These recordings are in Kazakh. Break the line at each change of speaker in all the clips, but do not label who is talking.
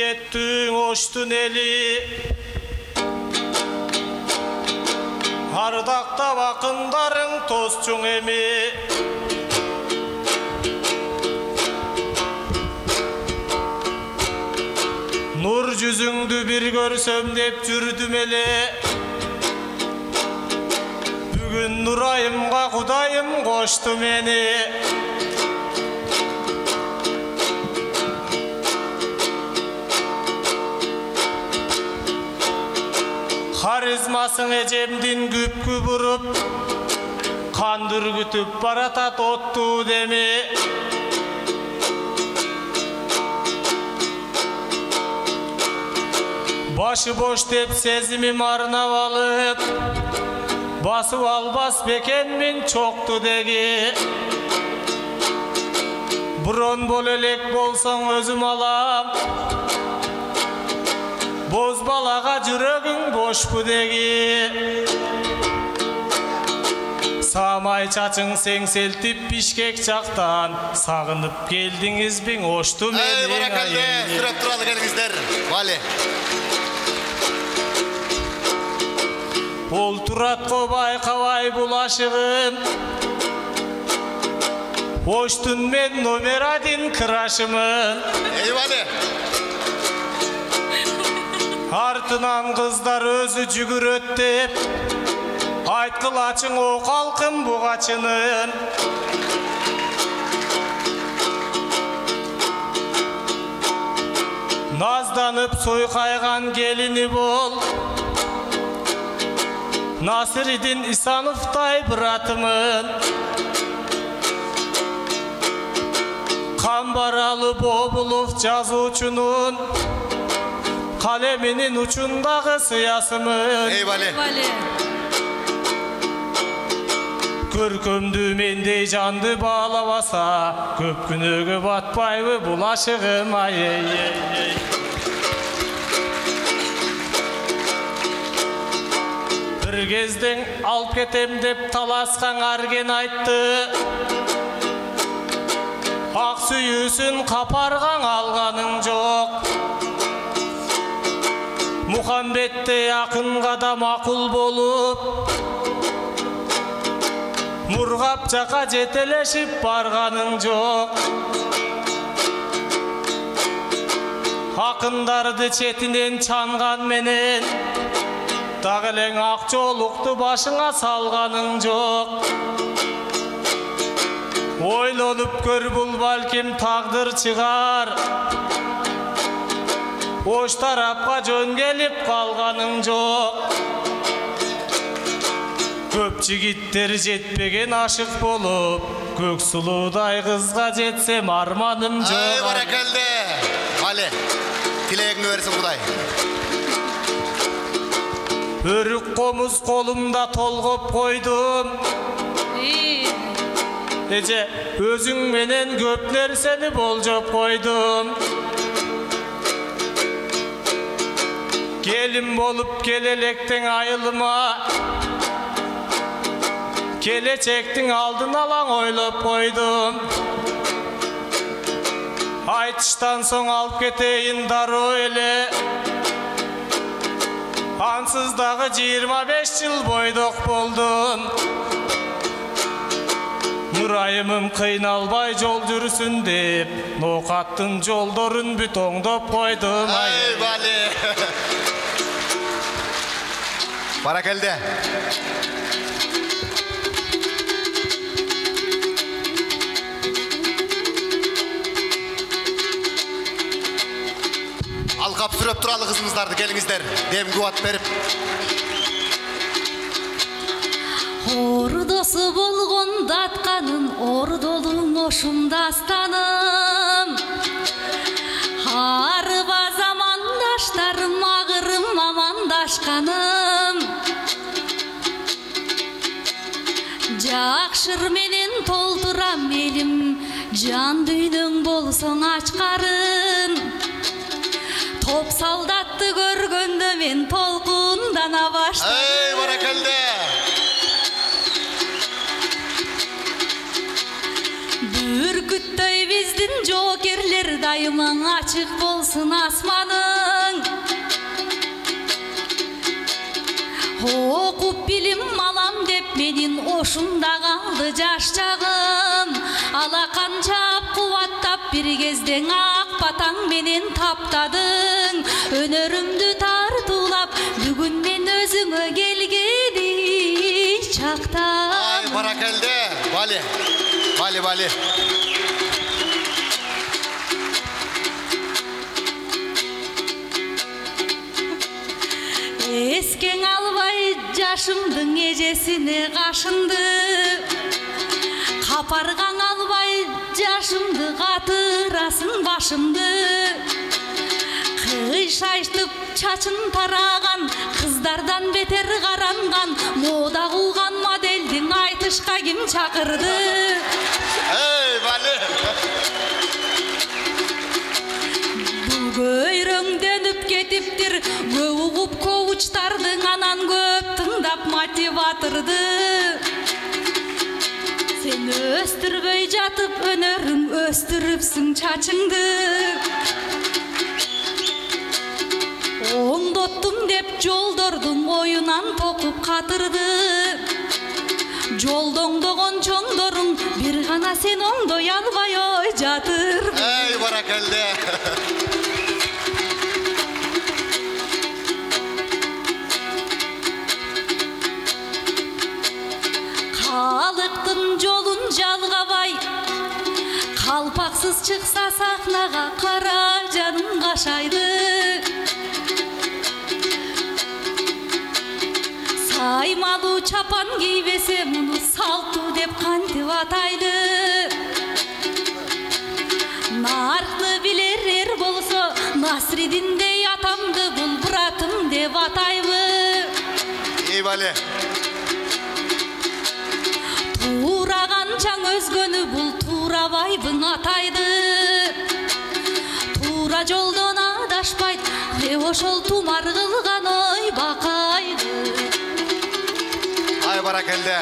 Сүреттің оштun eli Ардақтап ақындарың тосчуң эми Нур жүзүңдү бир көрсөм деп жүрдүм эле Бүгүн Нурайымга Кудайым кошту мени Харизмасың эжемдин күпкү буруп Кандыр күтүп баратат оттуу деми Башы бош деп сезимим арнап алып Басып албас бекенмин чокту деги Бурон бол элек болсоң өзүм алам Боз балага жүрөгүң бошпу деги Самай чачың сеңселтип Бишкек жактан Сагынып келдиңизби ошту менин
Баракалде, сүрөп туралы келиңиздер. Вали.
Ол туратко байкабай бул ашыгым Оштун мен номер 1 крашымын
Вали.
Артынан кыздар өзү жүгүрөт деп Айткылачың о калкым бугачынын Назданып сойкайган келини бол Насиридин Исановтай братымын Камбаралы Бобулов жазуучунун Калеминин учундагы сыясымын
Вали.
Көркөмдү мендей жанды баалабаса Көп күнөөгө батпайбы бул ашыгым Бир кезден алып кетем деп таласкан арген айтты Ак сүйүүсүн капаргаң алганың жок Мухамбеттей акынга да макул болуп Мургап жака жетелешип барганың жок Акындарды четинен чанган менен Дагы элең ак жолукту башыңа салганың жок Ойлонуп көр бул балким тагдыр чыгар Ош тарапка жөн келип калганың жок Көп жигиттер жетпеген ашык болуп Көк сулуудай кызга жетсем арманым жок
Баракалде. Вали. Тилегиңи берсин Кудай.
Өрүк комуз колумда толгоп койдум Эже өзүң менен көп нерсени болжоп койдум Келин болуп келелектең айылыма Келечектин алдын алаң ойлоп койдум Айтыштан соң алып кетейин дароо эле Ансыз дагы 25 жыл бойдок болдум Нурайымым кыйналбай жол жүрсүн деп Ноокаттын жолдорун бүт оңдоп койдум
Вали. Баракалде. Алкап сүрөп туралы кызымыздарды келиңиздер. Дем кубат берип.
Ордосы болгон датканын ордолуң ошумда астаным Арба замандаштарым агырым амандашканым Жакшыр менен толтурам элим Жан дүйнөң болсоң ачкарын Топ солдатты көргөндө мен толкундана баштадым
Баракалде.
Бүркүттөй биздин жоокерлер дайымаң ачык болсун асманы билим алам деп менин ошумда калды жаш чагым. Алакан чап кубаттап бир кезден ак батаң менен таптадың. Өнөрүмдү тартуулап бүгүн мен өзүңө келгени чакта.
Ай, баракелде. Бали. Бали, бали.
Эскең албай жашымдың эжесине кашынды. Капаргаң албай жашымды катырасың башымды. Кыйшайтып чачын тараган кыздардан бетер каранган. Мода кылган моделдин айтышка ким чакырды?
Эй, бали.
Бул көйрөңдөнүп кетиптир. Көп угуп коучтардың анан көп тыңдап мотиваторды. Сен өстүрбөй жатып өнөрүң өстүрүпсүң чачыңды. Оңдоттум деп жолдордун оюнан токуп катырды. Жолдо оңдогон чоңдоруң бир гана сен оңдой албай ой жатыр.
Эй, баракелде.
Халыктын жолун жалгабай, калпаксыз чыкса сахнага кара жаным кашайды. Саймалуу чапан кийбесе муну салтуу деп кантип атайды. Наркты билер болсо Насридиндей атамды бул братым деп атайбы.
Эй, бали.
Тураганчаң өзгөнү бул туурабайбың атайды. Туура жолдон адашпайт, ошол тумар кылган ой бакайды.
Ай, баракелде.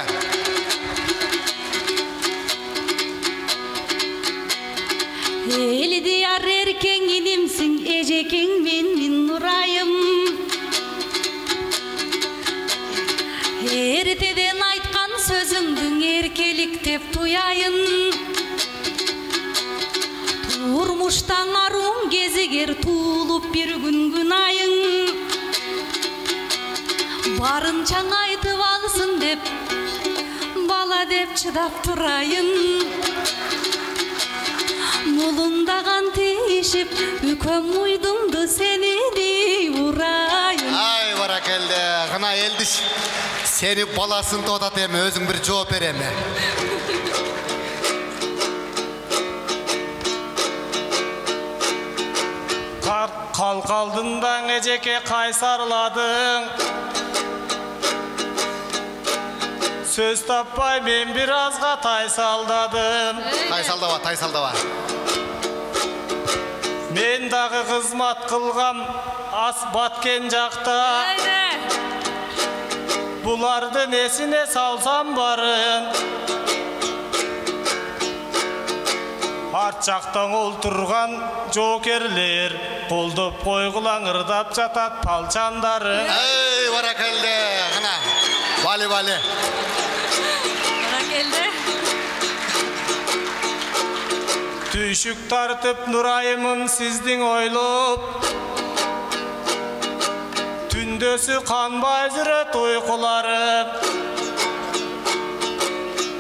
Эли дияр эркең инимсиң, эжекең менин нурайым. Эртеден айткан сөзүңдүң эркелик деп туяйын. Турмуштан аруң кезигер туулуп бир күн күнайың. Барынчаң айтып алсын деп бала деп чыдап турайын. Мулундаган тишип үкөм уйдумду сени урайын.
Ай, баракелде. Гына элдиш. Сени баласын тотат эми, өзүң бир жооп бер эми.
Калкалдың да эжеке кайсарладың. Сөз таппай мен бир азга тайсалдадым.
Тайсалдаба.
Мен дагы кызмат кылгам ас баткен жакта. Буларды несине салсам барын. Арт жактан олтурган жоокерлер колдоп койгулаң ырдап жатат палчандары.
Эй, баракелде. Гына. Бали, бали.
Баракелде.
Түйшүк тартып нурайымын сиздин ойлоп. Түндөсү канбай жүрөт уйкуларым.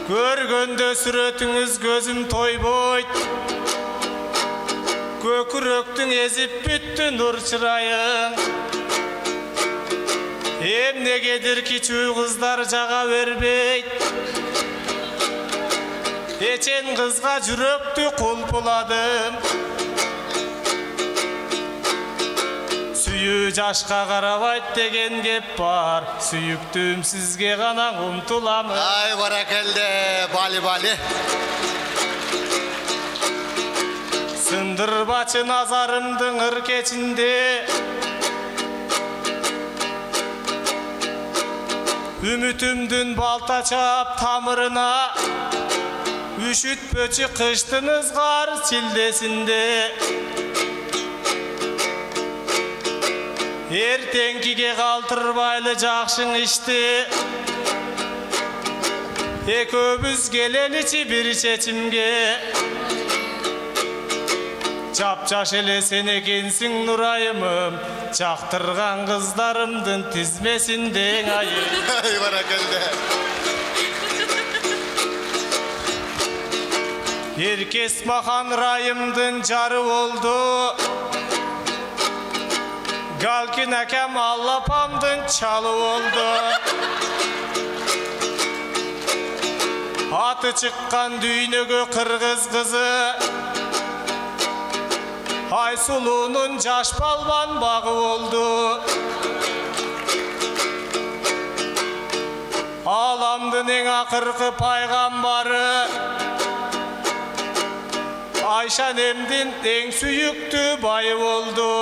Көргөндө сүрөтүңүз көзүм тойбойт. Көкүрөктүң эзип бүттү нур чырайың. Эмнегедир кичүү кыздар жага бербейт. Эчен кызга жүрөктү кулпуладым. Сүйүү жашка карабайт деген кеп бар. Сүйүктүм сизге гана умтуламын.
Ай, баракелде. Бали, бали.
Сындырбачы назарымдың ыркечинде. Үмүтүмдүн балта чап тамырына. Үшүтпөчү кыштын ызгар чилдесинде. Ертеңкіге қалтырбайлы жақшың ішті. Екеуміз келелічі бір шешімге. Жап-жаш еле сен екенсің нұрайымым, жақтырған қыздарымдың тізмесінден айым.
Ай, баракалды.
Еркес махан райымдың жары oldu. Галкин әкем аллапамдың чалы oldu. Аты шыққан дүйнөгө қырғыз қызы. Айсулунун жаш балбан бағы oldu. Аламдың ең ақырқы пайғамбары. Айша немдин ең сүйікті байы oldu.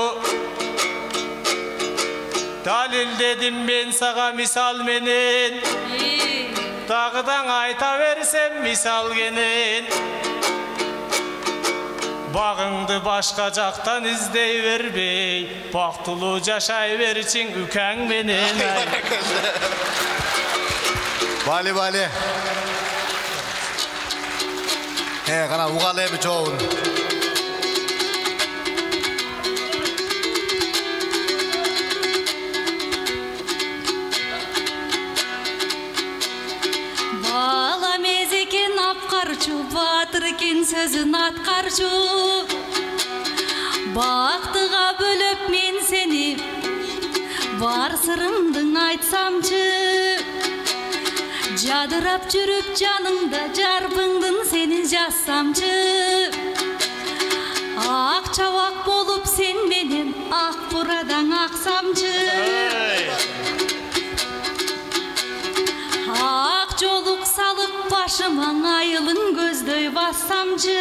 Далилдедім мен саға мисал менен. Тағыдан айта берсем мисал кенен. Бағыңды башқа жақтан іздей бербей, бақтылы жашай берчиң үкәң менен.
Бали. Қана уғал емі жоғын.
Бала мезекен апқарчу, батыр кен сөзін атқарчу. Бақтыға бөліп мен сені, бар сырымдың айтсамчы. Жадырап жүріп жаныңда жарбыңдың сені жазсамчы. Ақ чавақ болып сен менен ақ бұрадан ақсамчы. Ақ жолық салып башыма айылын көздөй бассамчы.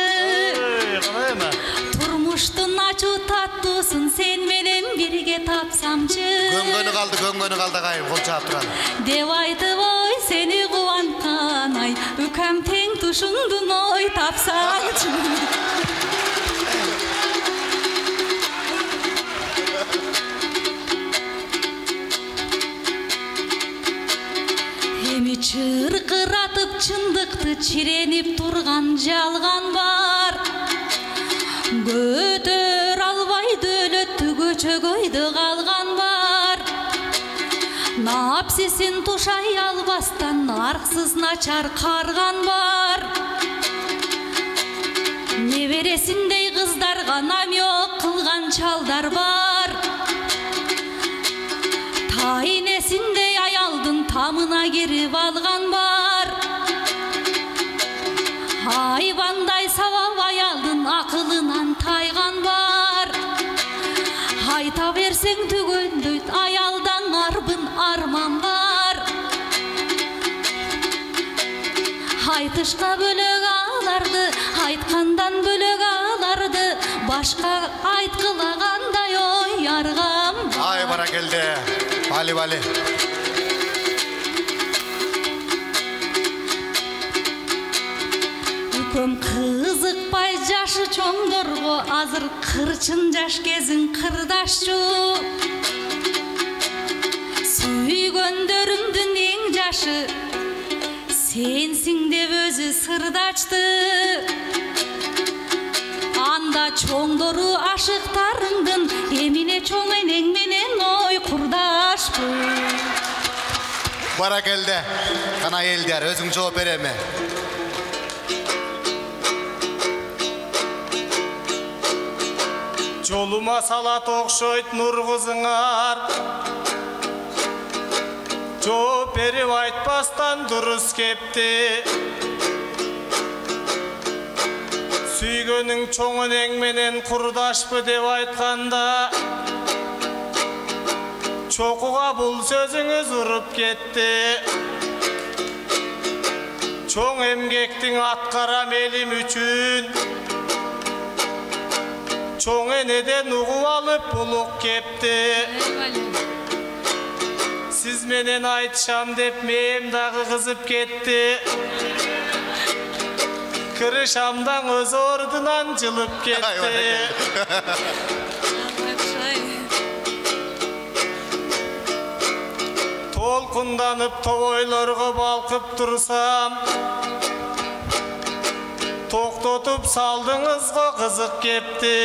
Тұрмыштың ачу таттусын sen менен бірге тапсамчы.
Көңгөні қалды қайым, қол чағып тұрады.
Деп айтып ой, сені қуантқан ай, үкәм тең тұшындың ой тапсаңчы. Емі чырқыратып чындықты чиреніп тұрған жалған бар. Көтөр албай дөлөттү көчөгөйді қалған бар. Напсесін тушай албастан арқсыз начар қарған бар. Небересіндей қыздарға намек қылған чалдар бар. Тайнесіндей аялдың тамына керіп алған бар. Айбандай савап аялдың ақылынан тайған бар. Айта берсең түгөндөйт аялдан арбын арман бар. Айтышқа бөлөк аларды, айтқандан бөлөк аларды. Башқа айтқылағандай ой арғам бар.
Ай, бара келді. Бали.
Көм қызықпай жашы чоңдорго, азыр қырчын жаш кезін қырдашчу. Сүйгөндөрүмдүн ең жашы, сенсиң деп өзі сырдачты. Анда чоңдору ашықтарыңдын, еміне чоң энең менен ой құрдашпы.
Бара келді. Қана елдер, өзің жооп береме.
Жолума салат окшойт нур кызыңар. Жооп берип айтпастан дурус кепти. Сүйгөнүң чоң энең менен курдашпы деп айтканда, чокуга бул сөзүңүз уруп кетти. Чоң эмгектиң аткарам элим үчүн, чоң энеден угуп алып булук кепти. Сиз менен айтышам деп мээм дагы кызып кетти. Кырышамдан өз ордунан жылып кетти. толқынданып тобойлорго балкып турсам, токтотуп салдыңыз го кызык кепти.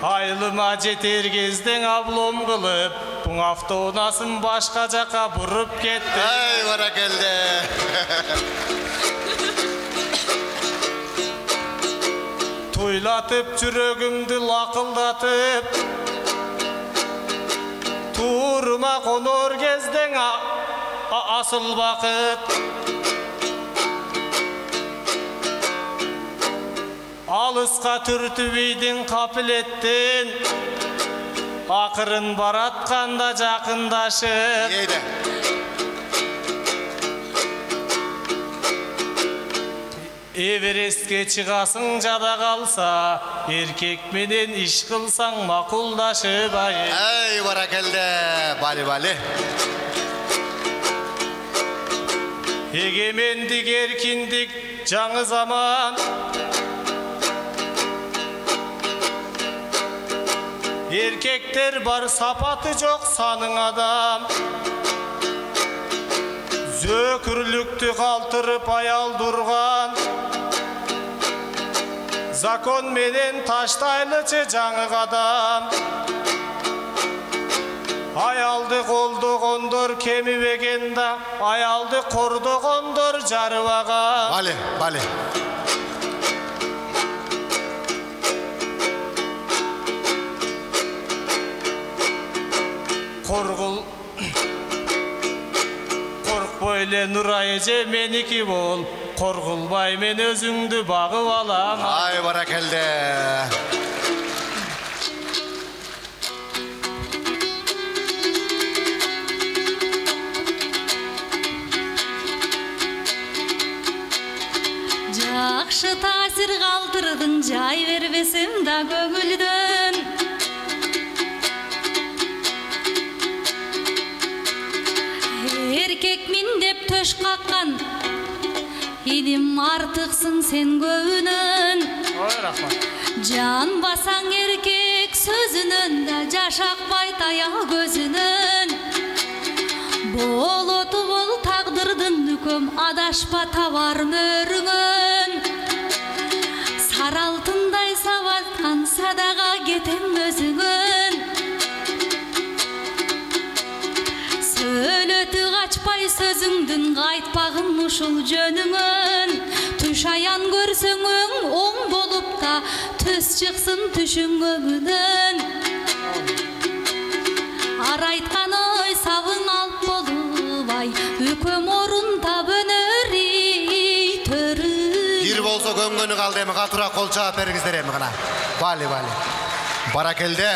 Айылыма жетер кезден облом кылып, буң автоунасын башка жака буруп кетти.
Ай, баракелде.
Туйлатып жүрөгүмдү лакылдатып, турма конор кезден асыл бакыт. Алыска түртүп ийдин капилеттен, акырын баратканда жакындашып. Эверестке чыгасың жада калса, эркек менен иш кылсаң макулдашып.
Ай, баракелде, бали.
Эгемендик, эркиндик, жаңы заман. Эркектер бар, сапаты жок, саның адам. Зөкүрлүктү калтырып аял турган, закон менен таштайлычы жаңы кадам. Аялды колдогондор кемибеген да, аялды кордогондор жарыбаган.
Бали.
Коркпой эле Нурай эже меники бол, коргулбай мен өзүңдү багып алам.
Ай, баракелде.
Жакшы таасир калтырдың, жай бербесем да көңүлдөн. Эркекмин деп төш каккан, идим артыксың сен көбүнөн. Жан басаң эркек сөзүнөн да, жашакпай таял көзүнөн. Болоту бол тагдырдын үкөм, адашпа табар мөрүңөн. Сары алтындай сабаткан садага кетем өзүңөн. Сөйлөтү качпай сөзүңдүн, кайтпагын ушул жөнүңөн. Түш аян көрсөңүң, оң болуп та төс чыксын түшүң көбүнөн. Ар айткан ой сабың алып болубай, үкөм орун таап өнөрү төрү.
Бир болсо көңгөнү калды, эми катуураак кол чаап бергиздер эми гана. Бали. Баракелде.